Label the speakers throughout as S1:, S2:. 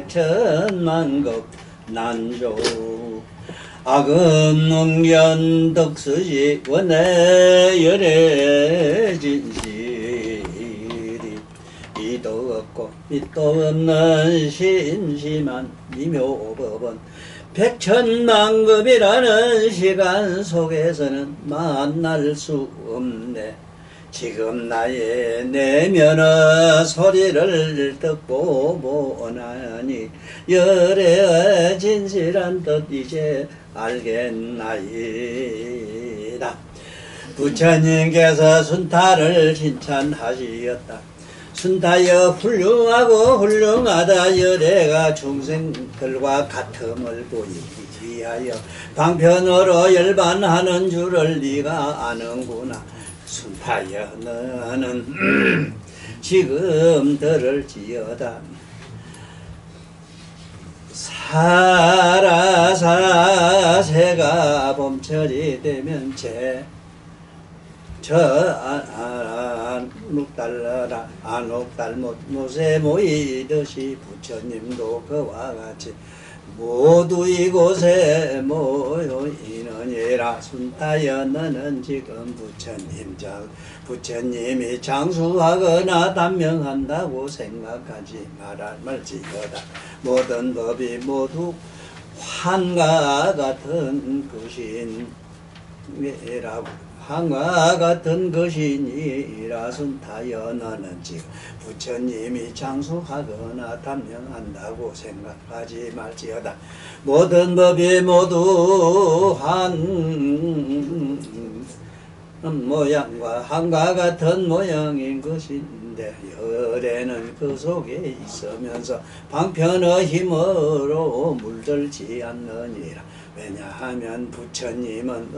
S1: 백천만급 난조 악음 능견 덕수지 원내 열애 진실이 이도 없고 밑도 없는 심심한 미묘법은 백천만급이라는 시간 속에서는 만날 수 없네. 지금 나의 내면의 소리를 듣고 보나니 열애의 진실한 뜻 이제 알겠나이다. 부처님께서 순타를 칭찬하시었다. 순타여 훌륭하고 훌륭하다. 열애가 중생들과 같음을 보이기 위하여 방편으로 열반하는 줄을 네가 아는구나. 순타여 너는 지금 들을지어다. 사라사세가 봄철이 되면 안옥달러라 안옥달못 못에 모이듯이 부처님도 그와 같이 모두 이곳에 모여있느니라. 순타여 너는 지금 부처님이 장수하거나 단명한다고 생각하지 말지어다. 모든 법이 모두 환과 같은 것이니라고. 한과 같은 것이니라. 순타여 너는 지금 부처님이 장수하거나 단명한다고 생각하지 말지어다. 모든 법이 모두 한 모양과 한과 같은 모양인 것인데 열애는 그 속에 있으면서 방편의 힘으로 물들지 않느니라. 왜냐하면 부처님은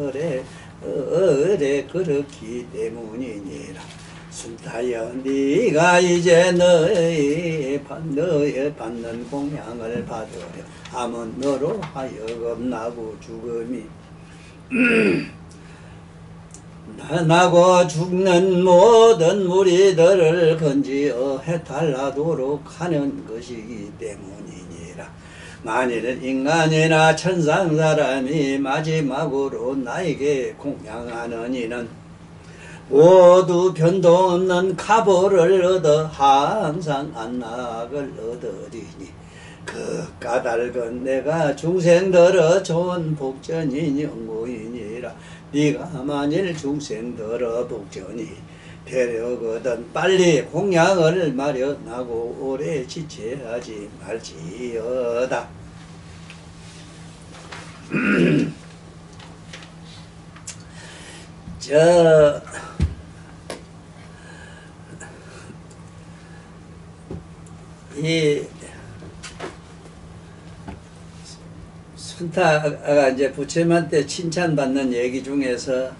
S1: 을에 그렇기 때문이니라. 순타여 네가 이제 너의 받는 공양을 받으려 함은 너로 하여금 나고 죽음이 나고 죽는 모든 무리들을 건지어 해탈하도록 하는 것이기 때문이니라. 만일 인간이나 천상사람이 마지막으로 나에게 공양하는 이는 모두 변동 없는 가보를 얻어 항상 안락을 얻으리니 그 까닭은 내가 중생들의 좋은 복전이 영무이니라. 네가 만일 중생들의 복전이 되려거든 빨리 공양을 마련하고 오래 지체하지 말지어다. 이 순타가 이제 부처님한테 칭찬받는 얘기 중에서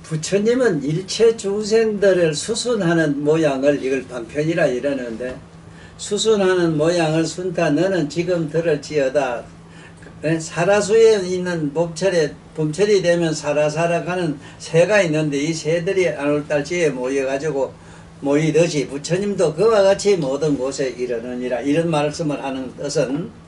S1: 부처님은 일체 중생들을 수순하는 모양을 이걸 방편이라 이러는데 수순하는 모양을 순타 너는 지금 들을지어다. 사라수에 있는 봄철이 되면 사라사라 가는 새가 있는데 이 새들이 안올달지에 모이듯이 부처님도 그와 같이 모든 곳에 이르느니라. 이런 말씀을 하는 뜻은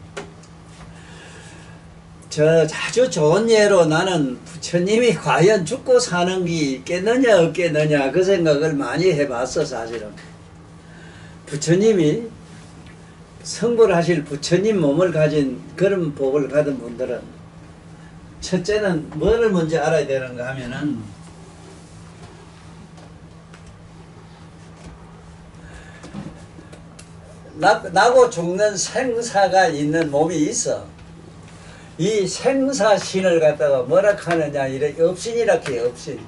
S1: 아주 좋은 예로 나는 부처님이 과연 죽고 사는 게 있겠느냐 없겠느냐 그 생각을 많이 해봤어. 사실은 부처님이 성불하실 부처님 몸을 가진 그런 복을 가진 분들은 첫째는 뭐를 먼저 알아야 되는가 하면은 나고 죽는 생사가 있는 몸이 있어. 이 생사신을 갖다가 뭐라 하느냐 이래 업신이라 해요. 업신.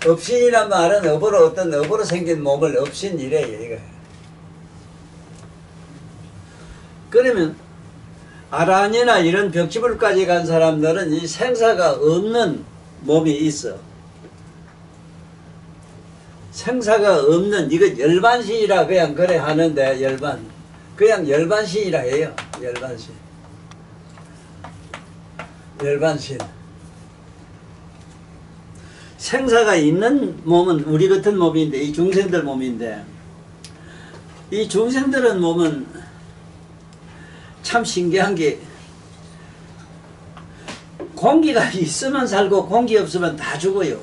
S1: 업신이란 말은 어떤 업으로 생긴 몸을 업신이래 이거. 그러면 아란이나 이런 벽지불까지 간 사람들은 이 생사가 없는 몸이 있어. 생사가 없는 이거 열반신이라 그냥 그래 하는데 그냥 열반신이라 해요. 열반신. 생사가 있는 몸은 우리 같은 몸인데, 이 중생들 몸인데, 이 중생들은 몸은 참 신기한 게, 공기가 있으면 살고 공기 없으면 다 죽어요.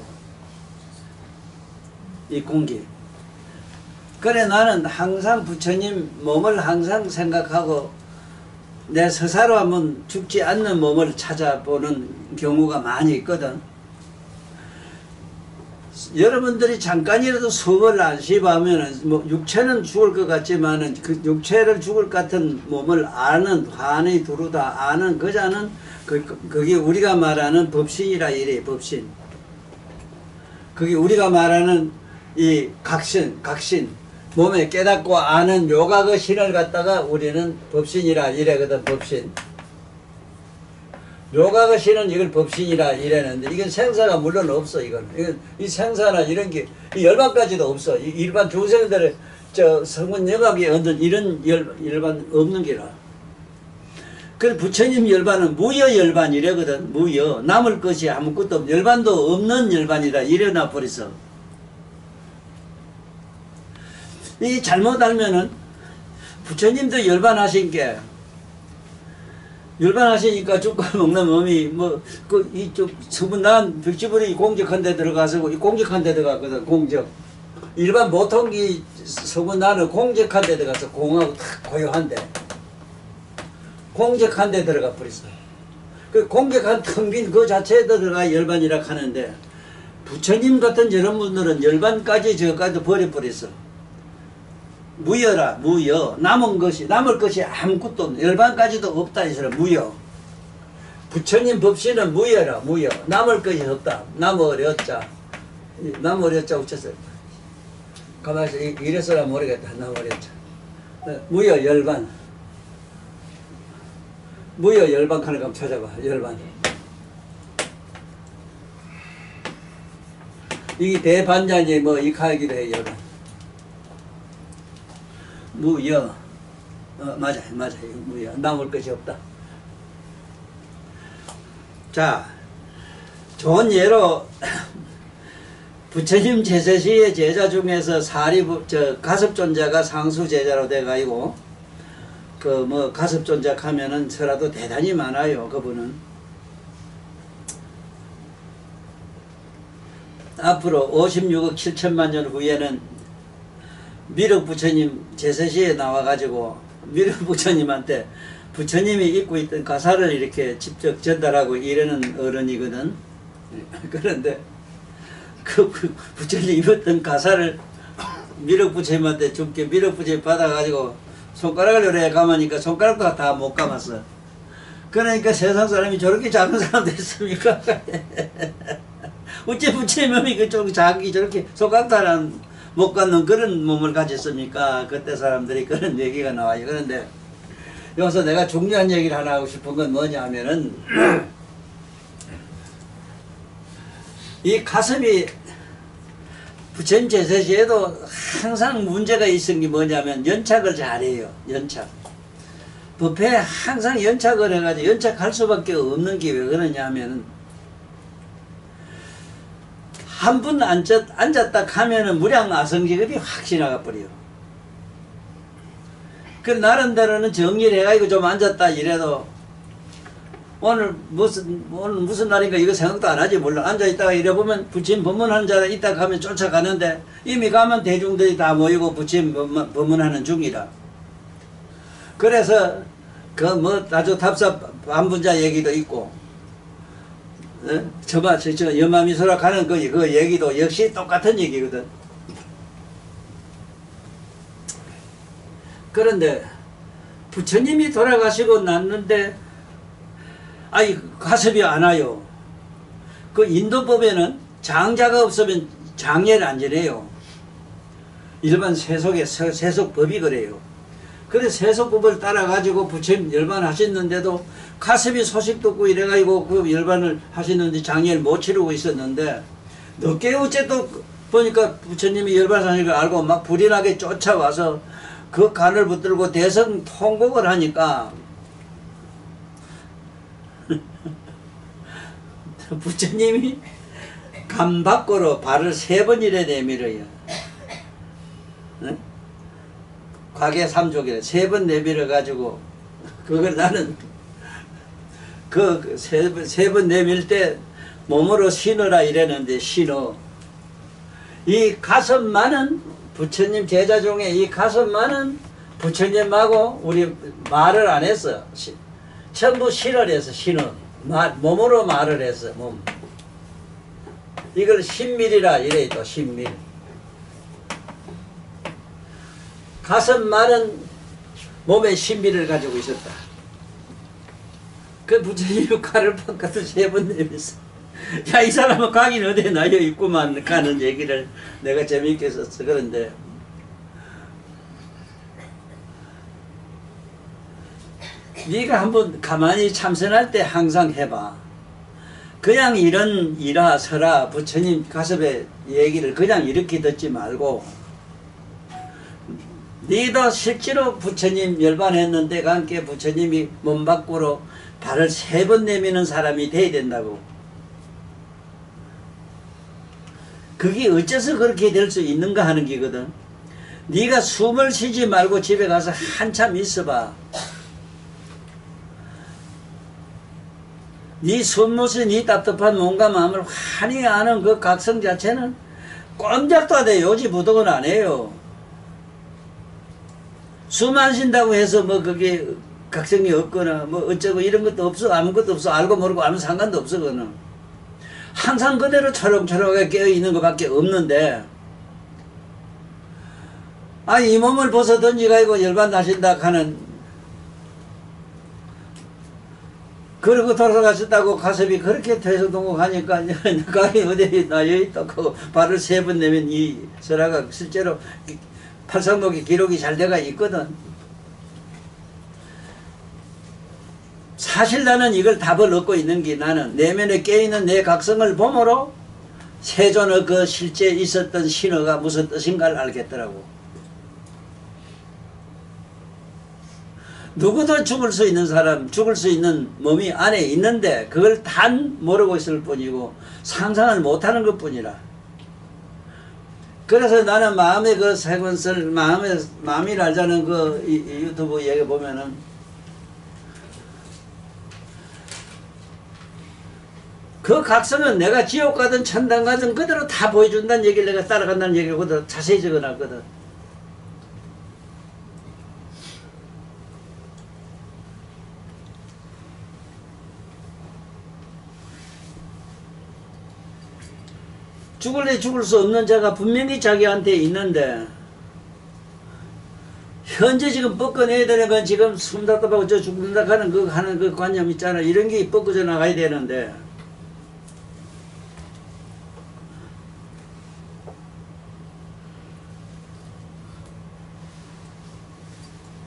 S1: 이 공기. 그래 나는 항상 부처님 몸을 항상 생각하고 내 스스로 한번 죽지 않는 몸을 찾아보는 경우가 많이 있거든. 여러분들이 잠깐이라도 수업을 안시하면은 뭐 육체는 죽을 것 같지만은 그 육체를 죽을 것 같은 몸을 아는 환히 두루다 아는 그자는 그게 우리가 말하는 법신이라 이래. 법신. 그게 우리가 말하는 이 각신 몸에 깨닫고 아는 요가 신을 갖다가 우리는 법신이라 이래거든. 법신. 요가 신은 이걸 법신이라 이래는데 이건 생사가 물론 없어. 이건 이 생사나 이런 게 이 열반까지도 없어. 이 일반 중생들의 저 성문 영학에 얻는 이런 열반 없는 게라. 그 부처님 열반은 무여 열반이래거든. 무여. 남을 것이 아무것도 없, 열반도 없는 열반이라 이래놔 버렸어. 이 잘못 알면은 부처님도 열반하신 게 열반하시니까 죽고 먹는 몸이 뭐 그 이쪽 서문난 벽지불이 공적한 데 들어가서 공적한 데 들어갔거든. 공적. 일반 보통 이 서문난은 공적한 데 들어가서 공하고 탁 고요한데 공적한 데 들어가 버렸어. 그 공적한 텅 빈 그 자체에 들어가 열반이라 하는데 부처님 같은 이런 분들은 열반까지 저까지 버려버렸어. 무여라. 무여. 남을 것이 아무것도 없는 열반까지도 없다 이 사람. 무여. 부처님 법신은 무여라. 무여. 남을 것이 없다. 남어렸자. 남어렸자 우쳤어요. 가만히 있어. 이래서라 모르겠다. 남어렸자. 무여 열반. 무여 열반 하는 거 한번 찾아봐. 열반. 이게 대반장이 뭐 이카기도 해. 열반. 무여. 맞아. 무여. 남을 것이 없다. 자, 좋은 예로 부처님 제세시의 제자 중에서 가섭존자가 상수 제자로 돼가지고 그 뭐 가섭존자 하면은 설화도 대단히 많아요. 그분은 앞으로 56억 7천만 년 후에는 미륵 부처님 제세시에 나와가지고 미륵 부처님한테 부처님이 입고 있던 가사를 이렇게 직접 전달하고 이러는 어른이거든. 그런데 그 부처님이 입었던 가사를 미륵 부처님한테 줄게 미륵 부처님 받아가지고 손가락을 요래 감으니까 손가락도 다 못 감았어. 그러니까 세상 사람이 저렇게 작은 사람 됐습니까? 어째 부처님 몸이 그쪽 자기 저렇게 손가락도 하나 못 갖는 그런 몸을 가졌습니까? 그때 사람들이 그런 얘기가 나와요. 그런데 여기서 내가 중요한 얘기를 하나 하고 싶은 건 뭐냐 하면은 이 가슴이 부처님 제세시에도 항상 문제가 있은 게 뭐냐면 연착을 잘해요. 연착. 법회에 항상 연착을 해가지고 연착할 수밖에 없는 게 왜 그러냐 하면은 한 분 앉았다 하면은 무량아성지급이 확 지나가 버려요. 그 나름대로는 정리를 해가지고 좀 앉았다 이래도 오늘 무슨 날인가 이거 생각도 안 하지. 물론 앉아있다가 이래보면 부처님 법문하는 자가 있다 가면 쫓아가는데 이미 가면 대중들이 다 모이고 부처님 법문하는 중이라. 그래서 그 뭐 아주 답사 반분자 얘기도 있고 저 연마미소라 가는 그 얘기도 역시 똑같은 얘기거든. 그런데 부처님이 돌아가시고 났는데 가섭이 안 와요. 그 인도법에는 장자가 없으면 장례를 안 지내요. 일반 세속법이 그래요. 그래서 세속법을 따라가지고 부처님 열반하셨는데도 가섭이 소식 듣고 이래가지고 그 열반을 하셨는데 장례를 못 치르고 있었는데 늦게 어쨌든 보니까 부처님이 열반하신 걸 알고 막 불이 나게 쫓아와서 그 간을 붙들고 대성 통곡을 하니까 부처님이 감 밖으로 발을 3번이래 내밀어요. 응? 과계 3족이래. 3번 내밀어 가지고 그걸 나는 그 세 번 내밀 때 몸으로 신어라 이랬는데 신어. 이 가슴만은 부처님 제자 중에 이 가슴만은 부처님하고 우리 말을 안 했어. 전부 신을 해서 신어. 몸으로 말을 했어. 몸. 이걸 신밀이라 이래 또 신밀. 가슴만은 몸에 신밀을 가지고 있었다. 그 부처님 칼을 바꿔서 3번 내면서 야, 이 사람은 가긴 어디에 나여 있구만 가는 얘기를 내가 재미있게 썼어. 그런데 네가 한번 가만히 참선할 때 항상 해봐. 그냥 이런 일하 서라 부처님 가섭의 얘기를 그냥 이렇게 듣지 말고 네도 실제로 부처님 열반했는데 함께 부처님이 몸 밖으로 발을 3번 내미는 사람이 돼야 된다고. 그게 어째서 그렇게 될 수 있는가 하는 게거든. 네가 숨을 쉬지 말고 집에 가서 한참 있어봐. 네 숨못이 네 답답한 몸과 마음을 환히 아는 그 각성 자체는 꼼짝도 안 해요. 요지부동은 안 해요. 숨 안 쉰다고 해서 뭐 그게 각성이 없거나 뭐 어쩌고 이런 것도 없어. 아무것도 없어. 알고 모르고 아무 상관도 없어. 그거는 항상 그대로 초롱초롱하게 깨어있는 것밖에 없는데 이 몸을 벗어 던지가지고 열반 나신다 하는 그러고 돌아가셨다고 가슴이 그렇게 퇴소동곡하니까 가히 어디에 나여있다 고 발을 3번 내면 이 설화가 실제로 팔상록에 기록이 잘 돼가 있거든. 사실 나는 이걸 답을 얻고 있는 게 나는 내면에 깨어있는 내 각성을 보므로 세존의 그 실제 있었던 신어가 무슨 뜻인가를 알겠더라고. 누구도 죽을 수 있는 사람, 죽을 수 있는 몸이 안에 있는데 그걸 단 모르고 있을 뿐이고 상상을 못하는 것 뿐이라. 그래서 나는 마음의 그 세권설, 마음이 알자는 그 유튜브 얘기 보면은 그 각성은 내가 지옥 가든 천당 가든 그대로 다 보여준다는 얘기를 내가 따라간다는 얘기를 그대로 자세히 적어놨거든. 죽을래 죽을 수 없는 자가 분명히 자기한테 있는데 현재 지금 뻗어내야 되려면 지금 숨 답답하고 저 죽는다 하는 그 관념 있잖아. 이런 게 뻗어져 나가야 되는데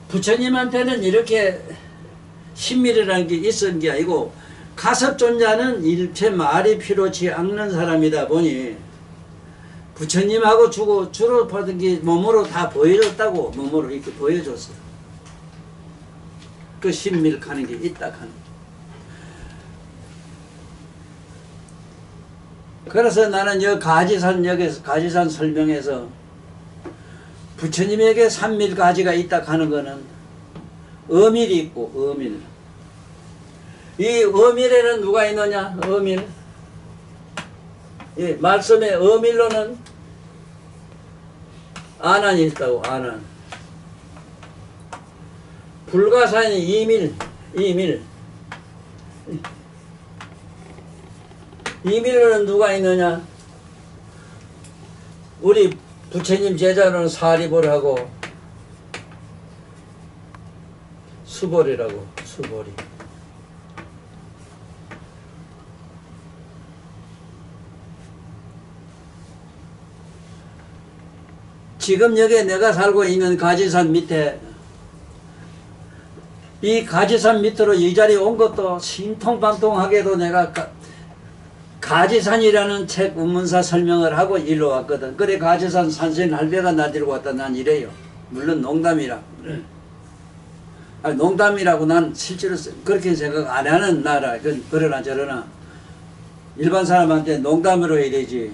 S1: 부처님한테는 이렇게 신밀이라는 게 있었던 게 아니고 가섭존자는 일체 말이 필요치 않는 사람이다 보니 부처님하고 주로 받은 게 몸으로 다 보여줬다고. 몸으로 이렇게 보여줬어. 그 신밀하는 게 있다 하는. 그래서 나는 여기 가지산 설명에서 부처님에게 산밀가지가 있다 하는 거는 어밀이 있고 어밀. 이 어밀에는 누가 있느냐? 어밀. 이 말씀의 어밀로는 아난이 있다고. 아난. 불가사의 이밀. 이밀로는 누가 있느냐? 우리 부처님 제자로는 사리볼하고 수볼이라고. 수볼이. 지금 여기에 내가 살고 있는 가지산 밑에 이 가지산 밑으로 이 자리에 온 것도 신통방통하게도 내가 가지산이라는 책 운문사 설명을 하고 일로 왔거든. 그래 가지산 산신 할배가 나 데리고 왔다 난 이래요. 물론 농담이라. 농담이라고 난 실제로 그렇게 생각 안 하는 나라. 그러나 저러나 일반 사람한테 농담으로 해야 되지.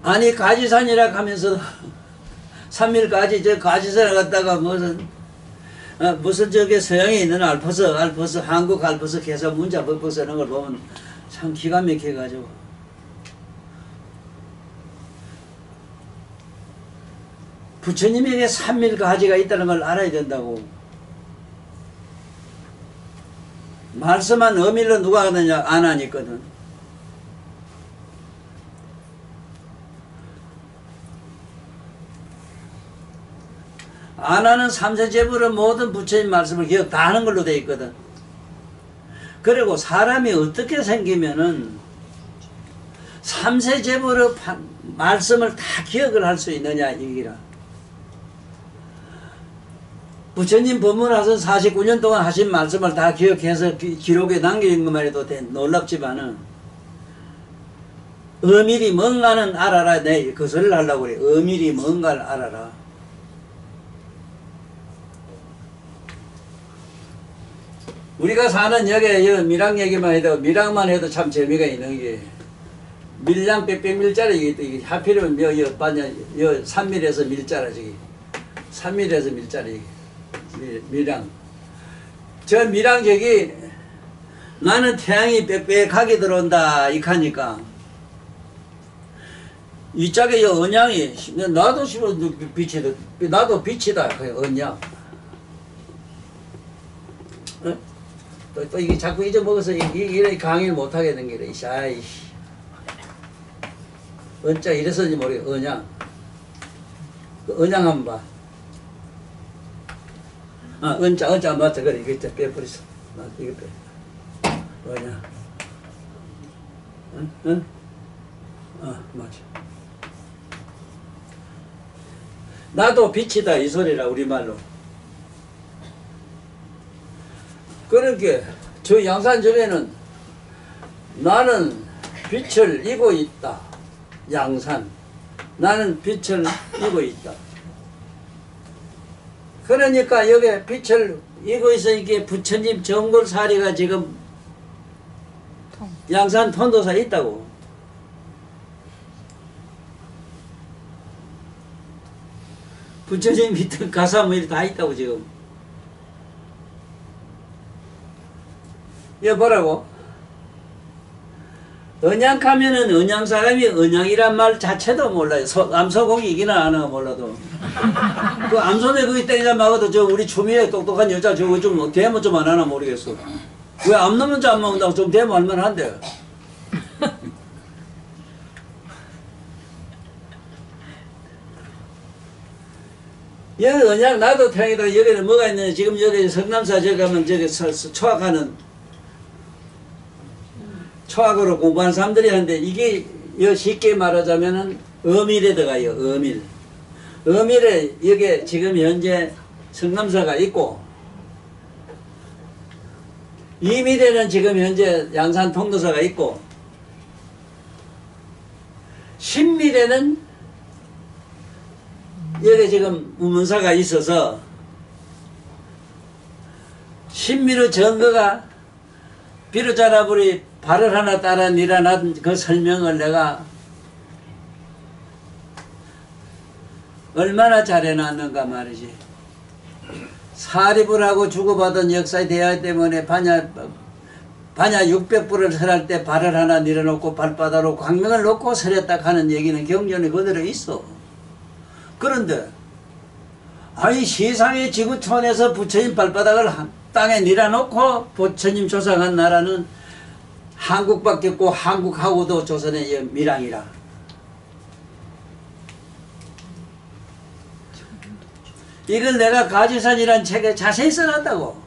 S1: 아니 가지산이라 하면서 3일까지 저 가지산을 갖다가 무슨 저게 서양에 있는 알프스 한국 알프스 개사 문자 법법 쓰는 걸 보면 참 기가 막혀가지고 부처님에게 3일 가지가 있다는 걸 알아야 된다고. 말씀한 어밀로 누가 하느냐 안 하니거든. 안 하는 삼세제불은 모든 부처님 말씀을 기억 다 하는 걸로 되어 있거든. 그리고 사람이 어떻게 생기면은 삼세제불의 말씀을 다 기억을 할 수 있느냐 이기라. 부처님 법문하선 49년 동안 하신 말씀을 다 기억해서 기록에 남기는 것만 해도 놀랍지만은 어밀이 뭔가는 알아라. 내 그 소리를 하려고 그래. 어밀이 뭔가를 알아라. 우리가 사는 여기에 밀양 얘기만 해도 밀양만 해도 참 재미가 있는 게 밀양 빽빽밀자리 이게 하필이면 여 산밀에서 밀자라 저기 산밀에서 밀자리 밀양 저 밀양 저기 나는 태양이 빽빽하게 들어온다 이카니까 이 짝에 여 언양이 나도 빛이다 나도 빛이다 그 언양 어? 또 이게 자꾸 잊어먹어서 이래 강의를 못하게 된 게래. 아이씨. 언자 이래서인지 모르겠어. 언양. 그 언양 한번 봐. 아, 언자 맞다. 그래. 이거 빼버렸어. 이거 빼. 언양. 응? 응? 맞아. 나도 빛이다. 이 소리라, 우리말로. 그러니까 저 양산점에는 나는 빛을 이고 있다. 양산. 나는 빛을 이고 있다. 그러니까 여기 빛을 이고 있으니까 부처님 정골사리가 지금 양산 통도사에 있다고. 부처님 밑에 가사무일이 다 있다고 지금. 이거 보라고. 언양하면은 언양 사람이 언양이란 말 자체도 몰라요. 암소공이 이기나 안 하나 몰라도. 그 암소매 거기 땡이자 막아도 저 우리 추미애 똑똑한 여자 저거 좀 대모 좀 안 하나 모르겠어. 왜 암 넘는지 안 먹는다고 좀 대모 할만 한데. 여기 언양 나도 태양이다. 여기는 뭐가 있느냐. 지금 여기 성남사 저기 가면 저기 초학으로 공부하는 사람들이 하는데 이게 쉽게 말하자면은 어밀에 들어가요. 어밀. 어밀에 여기 지금 현재 성남사가 있고 이밀에는 지금 현재 양산 통도사가 있고 신밀에는 여기 지금 우문사가 있어서 신밀의 정거가 비로자라불이 발을 하나 따라 일어난 그 설명을 내가 얼마나 잘해놨는가 말이지. 사리불하고 주고받은 역사의 대화 때문에 반야 600불을 설할 때 발을 하나 내려놓고 발바닥으로 광명을 놓고 설했다 하는 얘기는 경전에 그대로 있어. 그런데 아니 세상의 지구촌에서 부처님 발바닥을 땅에 내려놓고 부처님 조상한 나라는 한국밖에 없고 한국하고도 조선의 밀양이라. 이걸 내가 가지산이란 책에 자세히 써놨다고.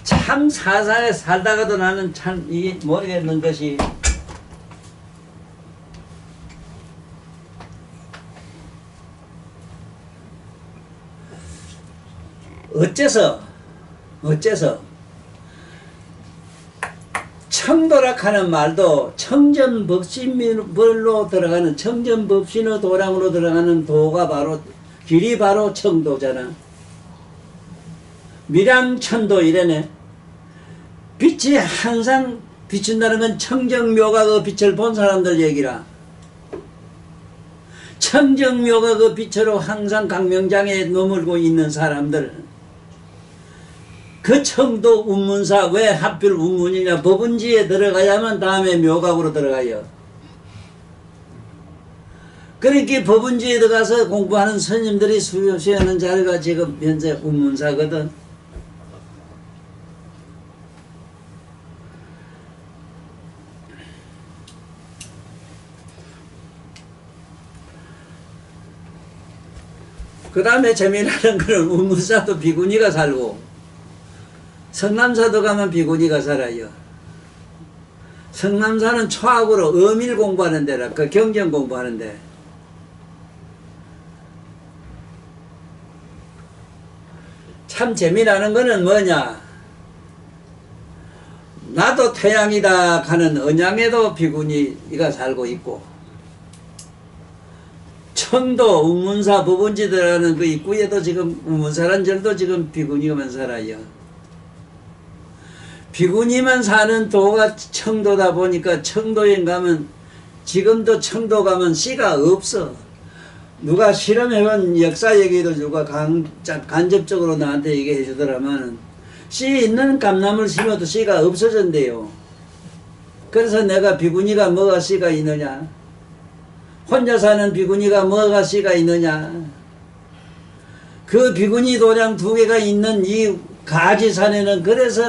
S1: 참 사상에 살다가도 나는 참 이게 모르겠는 것이 어째서 청도락 하는 말도 청전법신별로 들어가는 청전법신의 도량으로 들어가는 도가 바로 길이 바로 청도잖아. 밀양천도 이래네. 빛이 항상 비춘다는 건 청정묘가 그 빛을 본 사람들 얘기라. 청정묘가 그 빛으로 항상 강명장에 머물고 있는 사람들. 그 청도 운문사 왜 하필 운문이냐. 법은지에 들어가야만 다음에 묘각으로 들어가요. 그러니까 법은지에 들어가서 공부하는 스님들이 수요시하는 자리가 지금 현재 운문사거든. 그 다음에 재미나는 거는 운문사도 비구니가 살고 성남사도 가면 비구니가 살아요. 성남사는 초학으로 어밀 공부하는 데라. 그 경전 공부하는 데. 참 재미나는 거는 뭐냐. 나도 태양이다 가는 언양에도 비구니가 살고 있고 청도 운문사 법원지 들어가는 그 입구에도 지금 운문사란 절도 지금 비구니만 살아요. 비구니만 사는 도가 청도다 보니까 청도에 가면 지금도 청도 가면 씨가 없어. 누가 실험해본 역사 얘기도 누가 간접적으로 나한테 얘기해 주더라마는 씨 있는 감나물 심어도 씨가 없어진대요. 그래서 내가 비구니가 뭐가 씨가 있느냐. 혼자 사는 비구니가 뭐가 씨가 있느냐. 그 비구니 도량 2개가 있는 이 가지산에는 그래서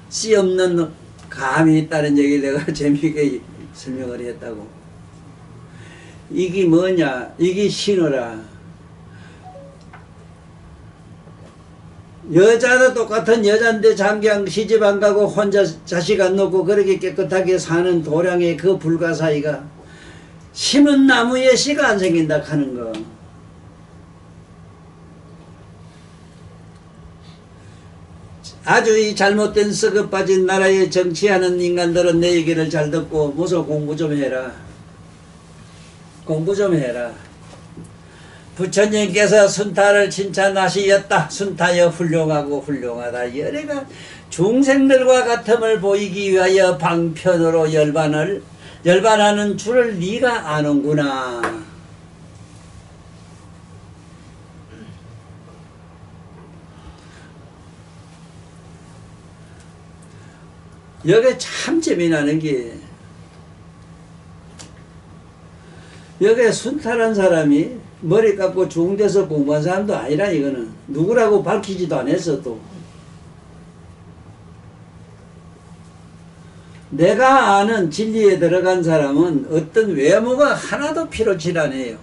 S1: 씨 없는 감이 있다는 얘기를 내가 재미있게 설명을 했다고. 이게 뭐냐. 이게 신호라. 여자도 똑같은 여잔데 장경 시집 안 가고 혼자 자식 안 놓고 그렇게 깨끗하게 사는 도량의 그 불가사의가 심은 나무에 씨가 안 생긴다 하는 거. 아주 이 잘못된 썩어 빠진 나라에 정치하는 인간들은 내 얘기를 잘 듣고 무서 공부 좀 해라. 공부 좀 해라. 부처님께서 순타를 칭찬하시었다. 순타여 훌륭하고 훌륭하다. 여래가 중생들과 같음을 보이기 위하여 방편으로 열반하는 줄을 네가 아는구나. 여기 참 재미나는 게 여기 순탈한 사람이 머리 깎고 중대서 공부한 사람도 아니라 이거는 누구라고 밝히지도 않았어. 또 내가 아는 진리에 들어간 사람은 어떤 외모가 하나도 필요치 않아요.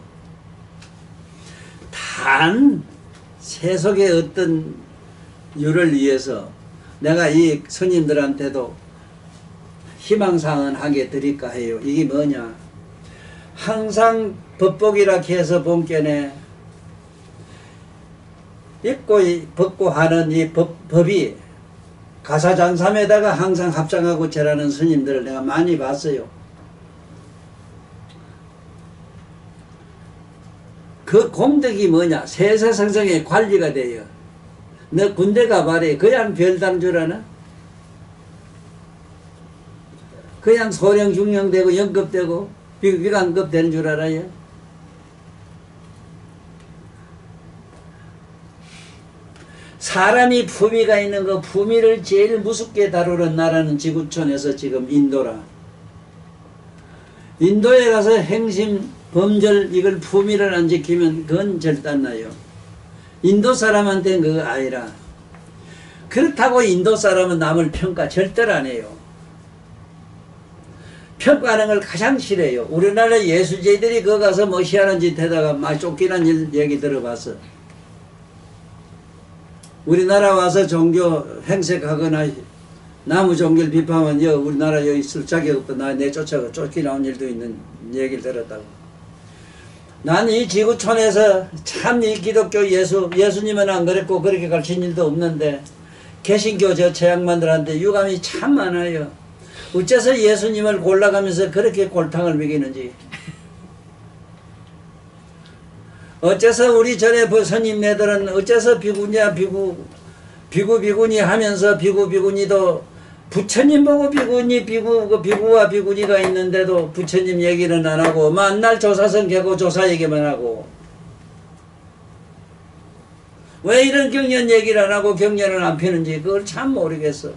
S1: 단 세속의 어떤 유를 위해서 내가 이 스님들한테도 희망사항은 하게 드릴까 해요. 이게 뭐냐. 항상 법복이라 해서 본견에 입고 벗고 하는 이 법이 가사장삼에다가 항상 합장하고 절하는 스님들을 내가 많이 봤어요. 그 공덕이 뭐냐. 세세성성의 관리가 돼요. 너 군대 가봐래. 그냥 별당 줄 아나? 그냥 소령 중령되고 연급되고 위관급 되는 줄 알아요? 사람이 품위가 있는 그 품위를 제일 무섭게 다루는 나라는 지구촌에서 지금 인도라. 인도에 가서 행심, 범절 이걸 품위를 안 지키면 그건 절단나요. 인도 사람한테는 그거 아니라. 그렇다고 인도 사람은 남을 평가 절대로 안 해요. 평가하는 걸 가장 싫어해요. 우리나라 예수제들이 거기 가서 뭐 희한한 짓 하다가 막 쫓기는 얘기 들어봤어. 우리나라 와서 종교 행색하거나 나무 종교를 비판하면 우리나라 여기 있을 자격 없다. 나 내쫓아가 쫓기나온 일도 있는 얘기를 들었다고. 난 이 지구촌에서 참 이 기독교 예수님은 안 그랬고 그렇게 가르친 일도 없는데 개신교 저 제약만들한테 유감이 참 많아요. 어째서 예수님을 골라가면서 그렇게 골탕을 먹이는지, 어째서 우리 전에 스님네들은 어째서 비구냐 비구니 하면서 비구니도 부처님 보고 비구와 비구니가 있는데도 부처님 얘기는 안 하고 만날 조사선 개고 조사 얘기만 하고, 왜 이런 경연 얘기를 안 하고 경연을 안 펴는지 그걸 참 모르겠어.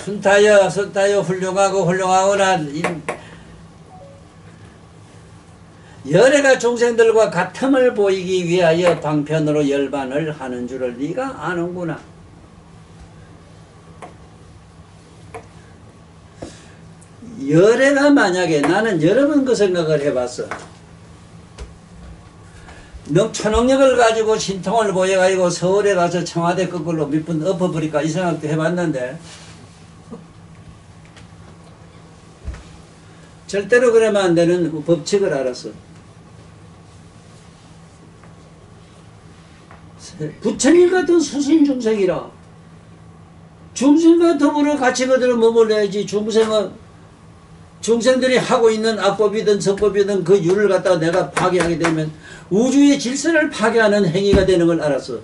S1: 순타여 훌륭하거나 열애가 중생들과 같음을 보이기 위하여 방편으로 열반을 하는 줄을 네가 아는구나. 열애가 만약에, 나는 여러 번 그 생각을 해봤어. 너 초능력을 가지고 신통을 보여가지고 서울에 가서 청와대 거꾸로 몇 번 엎어버릴까 이 생각도 해봤는데, 절대로 그러면 안 되는 법칙을 알았어. 부처님 같은 수신 중생이라 중생과 더불어 같이 그대로 머물러야지. 중생들이 하고 있는 악법이든 선법이든 그 율을 갖다가 내가 파괴하게 되면 우주의 질서를 파괴하는 행위가 되는 걸 알았어.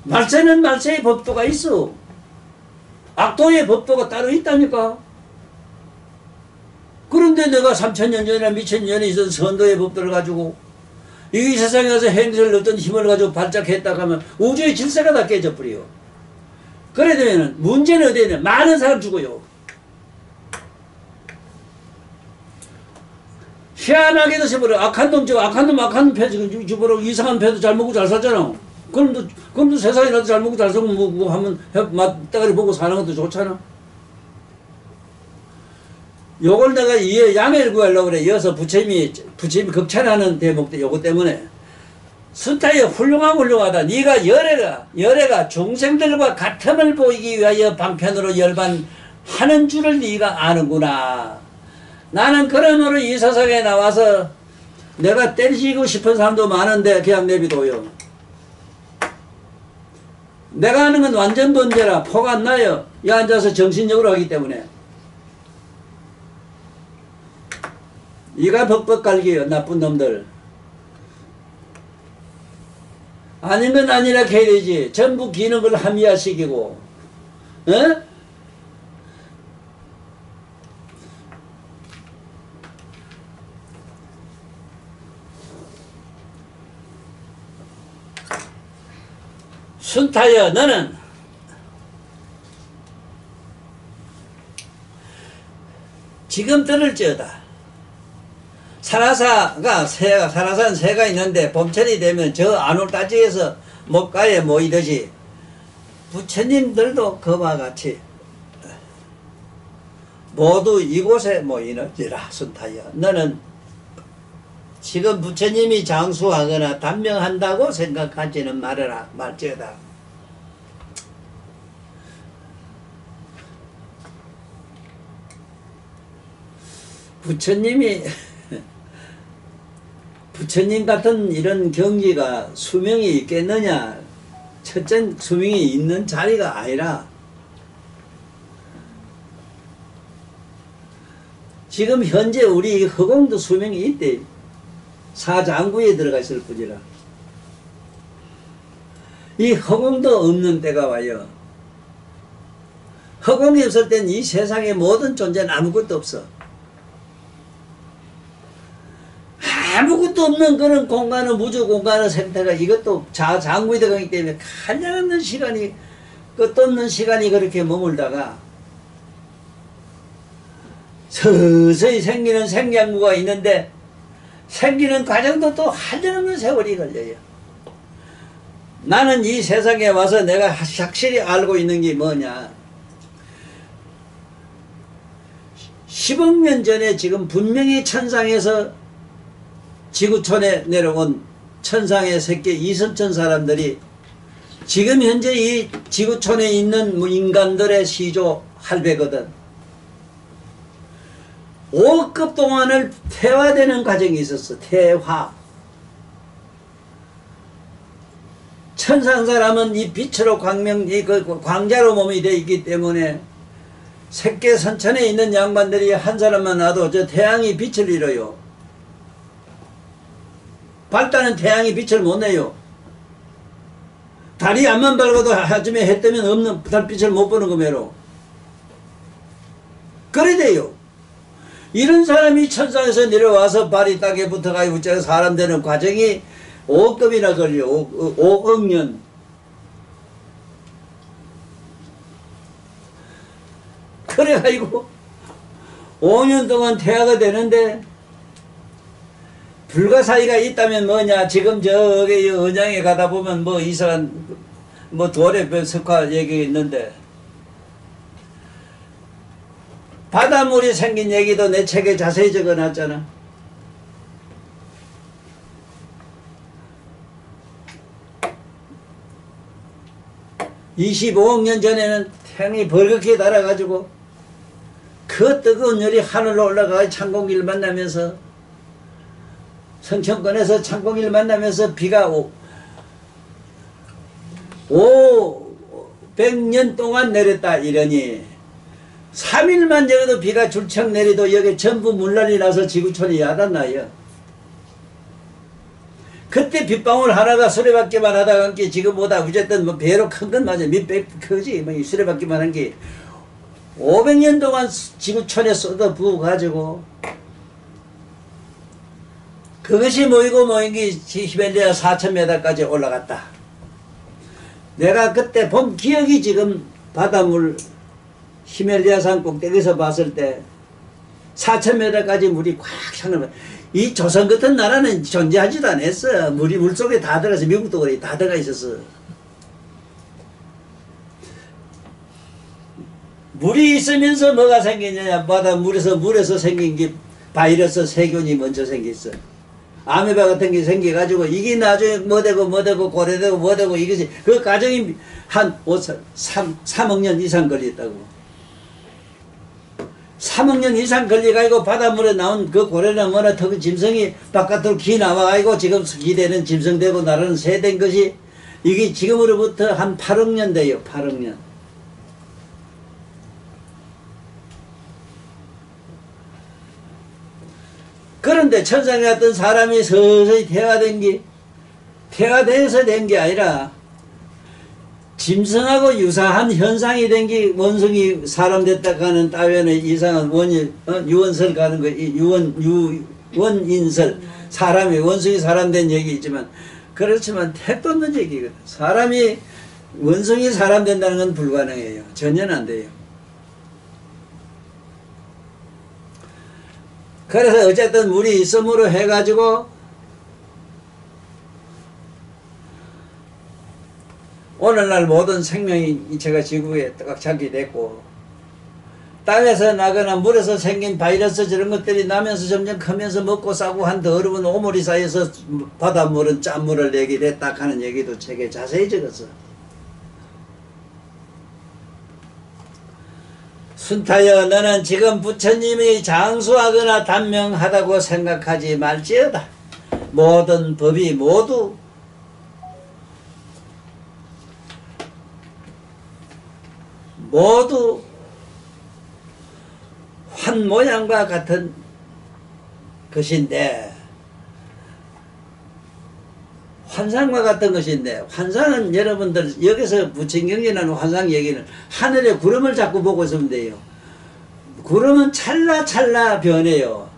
S1: 말세는 말세의 법도가 있어. 악도의 법도가 따로 있다니까. 그런데 내가 3000년 전이나 미천 년에 있던 선도의 법도를 가지고 이 세상에 가서 행세를 어떤 힘을 가지고 발작했다고 하면 우주의 질서가 다 깨져버려. 그래 되면 문제는 어디에 있냐. 많은 사람 죽어요. 희한하게도 세버려. 악한 놈 패 지금 죽어버려. 이상한 패도 잘 먹고 잘 살잖아. 그럼도 세상에 나도 잘 먹고 잘 살고 뭐 하면 맞다가리 보고 사는 것도 좋잖아. 요걸 내가 양해를 구하려고 그래. 이어서 부처님이 극찬하는 대목도 요거 때문에. 순타여 훌륭하다. 네가 열애가 중생들과 같음을 보이기 위하여 방편으로 열반하는 줄을 네가 아는구나. 나는 그러므로 이 세상에 나와서 내가 때리시고 싶은 사람도 많은데 그냥 내비둬요. 내가 하는 건 완전 범죄라 포가 안 나요. 이 앉아서 정신적으로 하기 때문에. 이가 벅벅 갈기요. 나쁜 놈들. 아닌 건 아니라 해야 되지. 전부 기능을 함의화시키고, 어? 순타여 너는 지금 들을지어다. 사라산 새가 있는데 봄철이 되면 저 안올따지에서 목가에 모이듯이 부처님들도 그와 같이 모두 이곳에 모이는지라. 순타여 너는 지금 부처님이 장수하거나 단명한다고 생각하지는 말지어다. 부처님 같은 이런 경지가 수명이 있겠느냐. 첫째 수명이 있는 자리가 아니라 지금 현재 우리 허공도 수명이 있대. 사장구에 들어가 있을 뿐이라. 이 허공도 없는 때가 와요. 허공이 없을 땐 이 세상의 모든 존재는 아무것도 없어. 아무것도 없는 그런 공간은 우주 공간의 생태가 이것도 장구에 들어가기 때문에 한량없는 시간이 끝도 없는 시간이 그렇게 머물다가 서서히 생기는 생장구가 있는데 생기는 과정도 또 한량없는 세월이 걸려요. 나는 이 세상에 와서 내가 확실히 알고 있는 게 뭐냐. 10억 년 전에 지금 분명히 천상에서 지구촌에 내려온 천상의 새끼 이선천 사람들이 지금 현재 이 지구촌에 있는 인간들의 시조 할배거든. 5급 동안을 태화되는 과정이 있었어. 태화. 천상 사람은 이 빛으로 광자로 몸이 되어 있기 때문에 색계 선천에 있는 양반들이 한 사람만 놔도 저 태양이 빛을 잃어요. 밝다는 태양이 빛을 못 내요. 달이 앞만 밝아도 아침에 해 뜨면 없는 달빛을 못 보는 거매로. 그래 돼요. 이런 사람이 천상에서 내려와서 발이 땅에 붙어가지고 사람 되는 과정이 5급이나 걸려. 5억 년. 그래가지고 5년 동안 태아가 되는데 불가사의가 있다면 뭐냐. 지금 저기 은양에 가다 보면 뭐 이상한 뭐 돌에 석화 얘기가 있는데 바닷물이 생긴 얘기도 내 책에 자세히 적어놨잖아. (25억 년) 전에는 태양이 벌겋게 달아가지고 그 뜨거운 열이 하늘로 올라가 창공기를 만나면서 성천권에서 창공기를 만나면서 비가 500년 동안 내렸다 이러니 3일만 저래도 비가 줄창 내리도 여기 전부 물난리 나서 지구촌이 야단나요. 그때 빗방울 하나가 수레받기만 하다가 지금보다 어쨌든 뭐 배로 큰 건 맞아. 밑배 크지. 뭐 수레받기만 한 게 500년 동안 지구촌에 쏟아 부어가지고 그것이 모인 게 히말라야 4,000m까지 올라갔다. 내가 그때 본 기억이 지금 바닷물 히말라야산 꼭대기에서 봤을 때 4,000m까지 물이 꽉 차는 이 조선 같은 나라는 존재하지도 않았어. 물이 물속에 다 들어가서 미국도 그래 다 들어가 있었어. 물이 있으면서 뭐가 생기느냐. 물에서 생긴 게 바이러스 세균이 먼저 생겼어. 아메바 같은 게 생겨가지고 이게 나중에 뭐 되고 고래되고 뭐 되고 이것이 그 과정이 한 3억 년 이상 걸렸다고. 3억 년 이상 걸려가지고 바닷물에 나온 그 고래나 뭐나 특은 짐승이 바깥으로 기 나와가지고 지금 기대는 짐승되고 나라는 새 된 것이 이게 지금으로부터 한 8억 년 돼요. 8억 년. 그런데 천상에 갔던 사람이 서서히 태화돼서 된 게 아니라 짐승하고 유사한 현상이 된 게 원숭이 사람 됐다 가는 따위의 이상한 유원설 가는 거, 유원인설. 사람이, 원숭이 사람 된 얘기 있지만, 그렇지만 택도 없는 얘기거든. 사람이 원숭이 사람 된다는 건 불가능해요. 전혀 안 돼요. 그래서 어쨌든 물이 있음으로 해가지고 오늘날 모든 생명이 제가 지구에 떡락차게 됐고 땅에서 나거나 물에서 생긴 바이러스 저런 것들이 나면서 점점 크면서 먹고 싸고 한 더러운 오물이 쌓여서 바닷물은 짠물을 내게 됐다 하는 얘기도 책에 자세히 적었어. 순타여 너는 지금 부처님이 장수하거나 단명하다고 생각하지 말지어다. 모든 법이 모두 환 모양과 같은 것인데 환상과 같은 것인데 환상은 여러분들 여기서 부처경전하는 환상 얘기는 하늘에 구름을 자꾸 보고 있으면 돼요. 구름은 찰나찰나 변해요.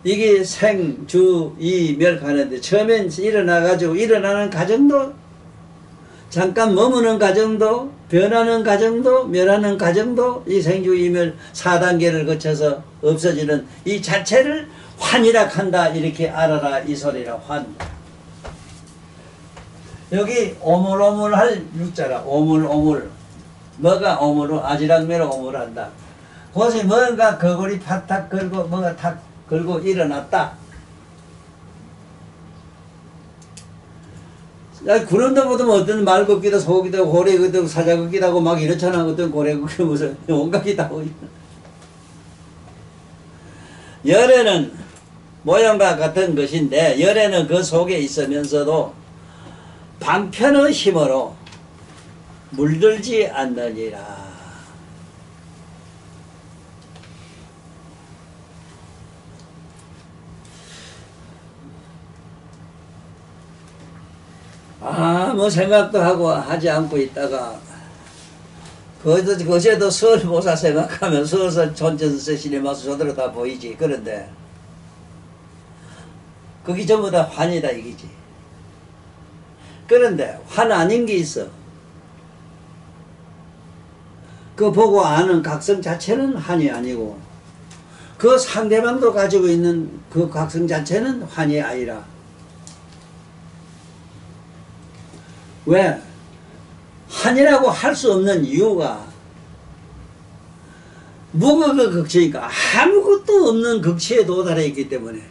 S1: 이게 생, 주, 이, 멸 가는데 처음엔 일어나가지고 일어나는 과정도 잠깐 머무는 과정도 변하는 과정도 멸하는 과정도 이 생주, 이, 멸 4단계를 거쳐서 없어지는 이 자체를 환이라 한다. 이렇게 알아라 이 소리라 환. 여기 오물오물할 육자라. 오물오물. 뭐가 오물로 아지랑매로 오물한다. 그것이 뭔가 거골이 팍탁 걸고 뭐가 탁 걸고 일어났다. 구름도 보면 어떤 말 걷기도 소 걷기도 고래 걷기도 사자 걷기도 하고 막 이렇잖아. 어떤 고래 걷기 무슨 온갖이 다 하고 열에는 모양과 같은 것인데 열에는 그 속에 있으면서도 방편의 힘으로 물들지 않느니라. 아무 생각도 하고 하지 않고 있다가 그제도 서울보사 생각하면 서울서 존전세 시내마수 저대로 다 보이지. 그런데 그게 전부 다 환이다 이기지. 그런데 환 아닌 게 있어. 그 보고 아는 각성 자체는 환이 아니고 그 상대방도 가지고 있는 그 각성 자체는 환이 아니라. 왜? 환이라고 할 수 없는 이유가 무극의 극치니까 아무것도 없는 극치에 도달해 있기 때문에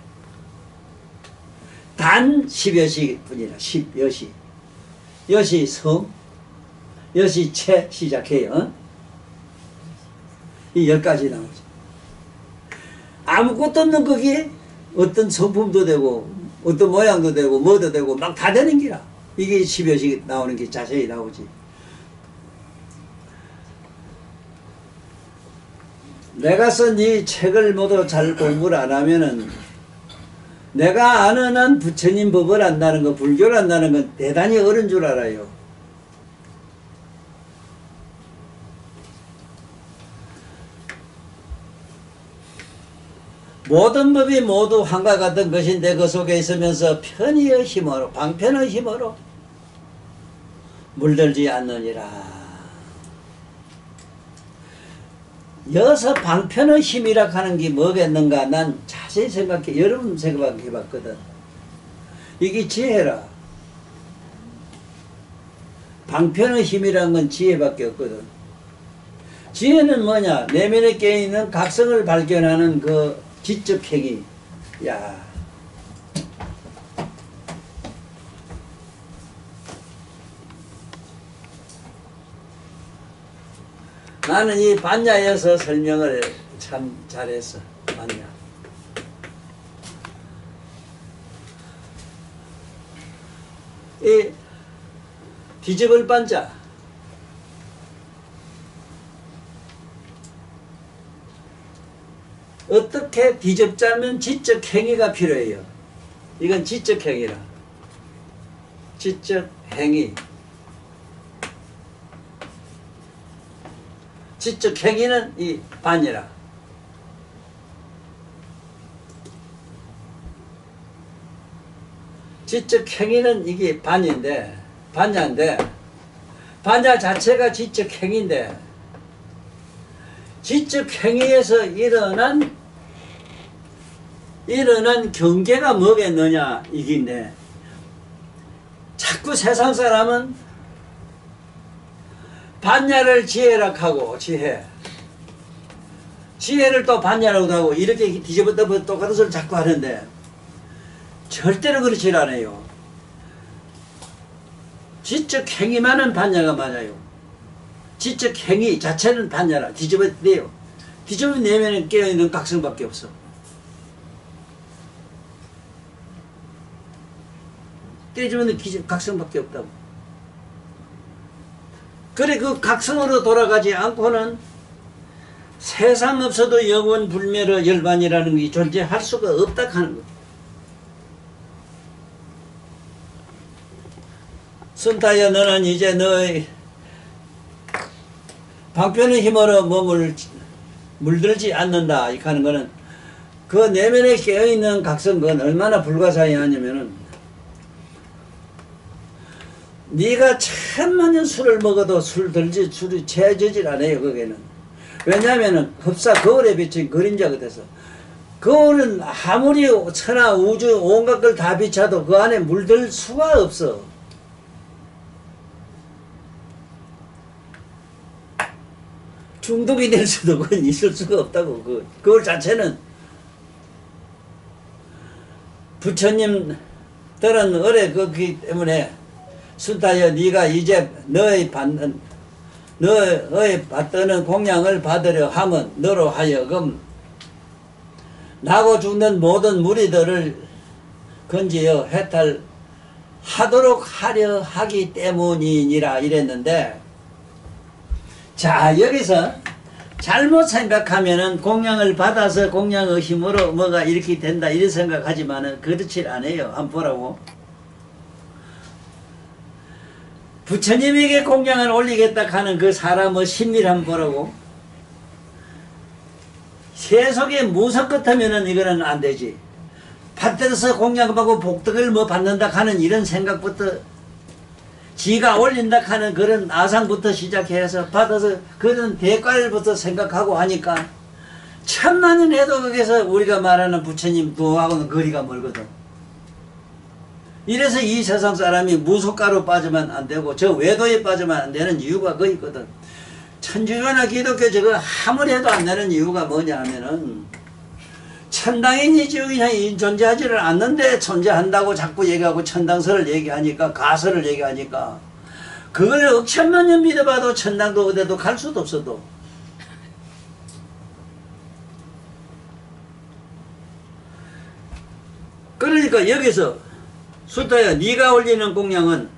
S1: 단 10여시 뿐이라. 10여시. 여시 성, 여시 채 시작해요. 이 10가지 나오죠. 아무것도 없는 거기에 어떤 성품도 되고 어떤 모양도 되고 뭐도 되고 막 다 되는 기라. 이게 10여시 나오는 게 자세히 나오지. 내가 쓴 이 책을 모두 잘 공부를 안 하면은 내가 아는 한 부처님 법을 안다는 거, 불교를 안다는 건 대단히 어려운 줄 알아요. 모든 법이 모두 한과 같은 것인데 그 속에 있으면서 편의의 힘으로, 방편의 힘으로 물들지 않느니라. 여기서 방편의 힘이라 하는 게 뭐겠는가? 난 자세히 생각해, 여러 번 생각해 봤거든. 이게 지혜라. 방편의 힘이란 건 지혜밖에 없거든. 지혜는 뭐냐? 내면에 깨어있는 각성을 발견하는 그 지적 행위. 야. 나는 이 반야에서 설명을 참 잘했어. 반야. 이 뒤집을 반자. 어떻게 뒤집자면 지적 행위가 필요해요. 이건 지적 행위라. 지적 행위. 지적 행위는 이 반이라. 지적 행위는 이게 반인데, 반야인데, 반야 자체가 지적 행위인데, 지적 행위에서 일어난 경계가 뭐겠느냐, 이긴데, 자꾸 세상 사람은 반야를 지혜라 하고, 지혜를 또 반야라고 하고, 이렇게 뒤집어 덮어 똑같은 소리를 자꾸 하는데, 절대로 그렇지 않아요. 지적 행위만은 반야가 맞아요. 지적 행위 자체는 반야라. 뒤집어 내요. 뒤집어 내면 깨어있는 각성밖에 없어. 뒤집어는 각성밖에 없다고. 그래 그 각성으로 돌아가지 않고는 세상 없어도 영원 불멸의 열반이라는 게 존재할 수가 없다 하는 거. 순타야 너는 이제 너의 방편의 힘으로 몸을 물들지 않는다 이 하는 거는 그 내면에 깨어있는 각성은 얼마나 불가사의하냐면은 네가 천만 년 술을 먹어도 술이 채워지질 않아요. 거기는. 왜냐하면 흡사 거울에 비친 그림자 같아서 거울은 아무리 천하 우주 온갖 걸 다 비춰도 그 안에 물들 수가 없어. 중독이 될 수도 그건 있을 수가 없다고. 그 거울 자체는 부처님들은 오래 그렇기 때문에 순타여 네가 이제 너의 받는 공양을 받으려 함은 너로 하여금 나고 죽는 모든 무리들을 건지어 하도록 하려 하기 때문이니라 이랬는데, 자 여기서 잘못 생각하면은 공양을 받아서 공양의 힘으로 뭐가 이렇게 된다 이런 생각하지만은 그렇지 않아요. 한번 보라고. 부처님에게 공양을 올리겠다 하는 그 사람의 심리를 한번 보라고. 세속에 무섭 같으면은 이거는 안 되지. 받들어서 공양받고 복덕을 뭐 받는다 하는 이런 생각부터, 지가 올린다 하는 그런 아상부터 시작해서 받아서 그런 대가를부터 생각하고 하니까 천만년 해도 거기서 우리가 말하는 부처님 도하고는 거리가 멀거든. 이래서 이 세상 사람이 무속가로 빠지면 안 되고 저 외도에 빠지면 안 되는 이유가 그 있거든. 천주교나 기독교 저거 아무리 해도 안 되는 이유가 뭐냐 하면은, 천당이니 지옥이니 존재하지를 않는데 존재한다고 자꾸 얘기하고 천당설을 얘기하니까, 가설을 얘기하니까 그걸 억천만 년 믿어봐도 천당도 어디도 갈 수도 없어도. 그러니까 여기서 수타야, 네가 올리는 공양은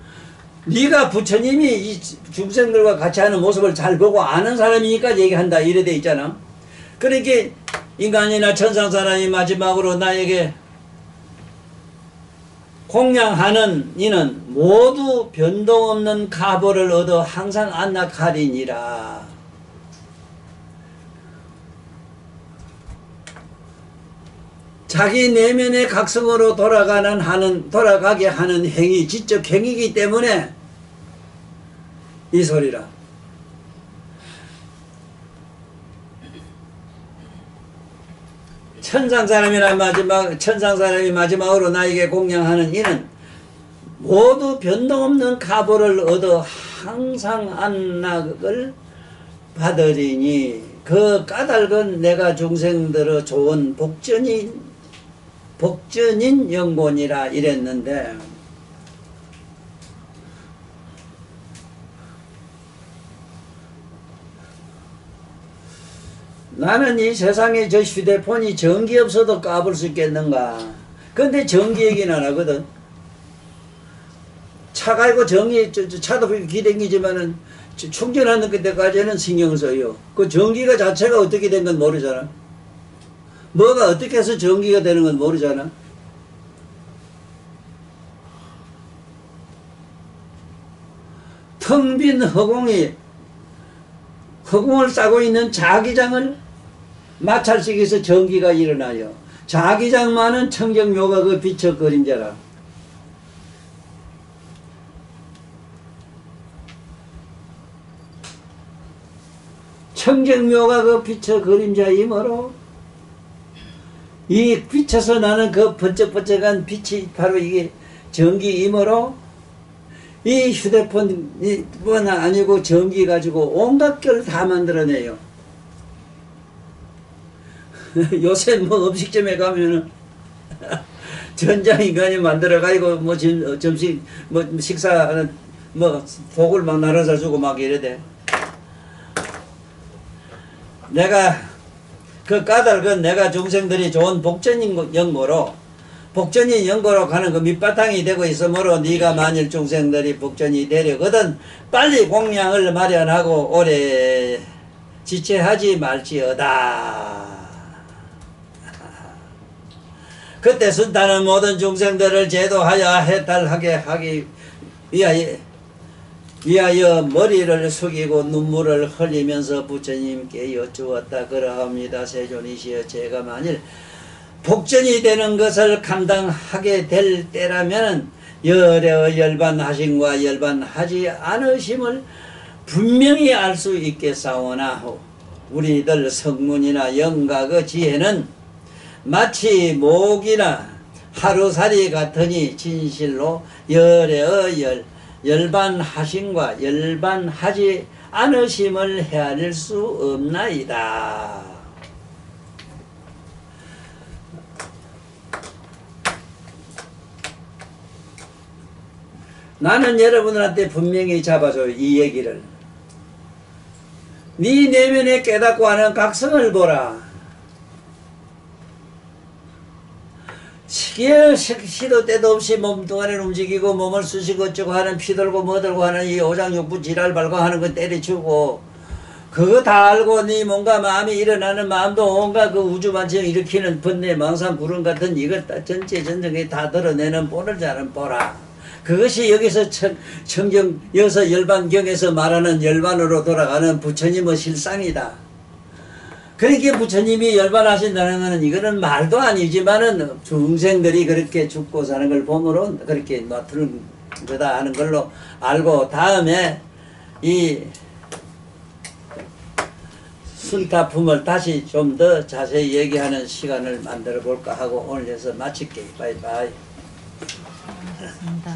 S1: 네가 부처님이 이 중생들과 같이 하는 모습을 잘 보고 아는 사람이니까 얘기한다 이래 돼 있잖아. 그러니까 인간이나 천상 사람이 마지막으로 나에게 공양하는 이는 모두 변동 없는 가보를 얻어 항상 안락하리니라. 자기 내면의 각성으로 돌아가게 하는 행위, 지적 행위이기 때문에 이 소리라. 천상 사람이 마지막으로 나에게 공양하는 이는 모두 변동 없는 가보를 얻어 항상 안락을 받으리니 그 까닭은 내가 중생들의 좋은 복전인 영곤이라 이랬는데, 나는 이 세상에 저 휴대폰이 전기 없어도 까볼 수 있겠는가. 근데 전기 얘기는 안 하거든. 차가 있고 차도 기댕기지만은 충전하는 그때까지는 신경을 써요. 그 전기가 자체가 어떻게 된 건 모르잖아. 뭐가 어떻게 해서 전기가 되는 건 모르잖아. 텅 빈 허공을 싸고 있는 자기장을 마찰식에서 전기가 일어나요. 자기장만은 청정묘가 그 빛의 그림자라. 청정묘가 그 빛의 그림자이므로 이 빛에서 나는 그 번쩍번쩍한 빛이 바로 이게 전기이므로 이 휴대폰뿐 아니고 전기 가지고 온갖 걸 다 만들어내요. 요새 뭐 음식점에 가면은 전자인간이 만들어가지고 뭐 점심 뭐 식사하는 뭐 복을 막 나눠서 주고 막 이래대. 내가 그 까닭은 내가 중생들이 좋은 복전인 연고로 가는 그 밑바탕이 되고 있으므로 네가 만일 중생들이 복전이 되려거든 빨리 공양을 마련하고 오래 지체하지 말지어다. 그때 순타는 모든 중생들을 제도하여 해탈하게 하기 위하여 머리를 숙이고 눈물을 흘리면서 부처님께 여쭈었다. 그러합니다. 세존이시여, 제가 만일 복전이 되는 것을 감당하게 될 때라면 열반하심과 열반하지 않으심을 분명히 알 수 있겠사오나 우리들 성문이나 영각의 지혜는 마치 목이나 하루살이 같으니 진실로 열반하심과 열반하지 않으심을 헤아릴 수 없나이다. 나는 여러분들한테 분명히 잡아줘요. 이 얘기를. 네 내면에 깨닫고 하는 각성을 보라. 시도 때도 없이 몸뚱아리를 움직이고 몸을 쑤시고 어쩌고 하는 피 돌고 뭐 들고 하는 이 오장육부 지랄 발광하는 거 때려주고 그거 다 알고 네 뭔가 마음이 일어나는 마음도 온갖 그 우주만치 일으키는 번뇌 망상 구름 같은 이것 다 전체 전쟁에 다 드러내는 보를 자는 보라. 그것이 여기서 청경 여서 열반경에서 말하는 열반으로 돌아가는 부처님의 실상이다. 그러니까 부처님이 열반하신다는 것은 이거는 말도 아니지만은 중생들이 그렇게 죽고 사는 걸 보므로 그렇게 놔두는 거다 하는 걸로 알고 다음에 이 순타품을 다시 좀 더 자세히 얘기하는 시간을 만들어 볼까 하고 오늘 여기서 마칠게. 바이바이.
S2: 고맙습니다.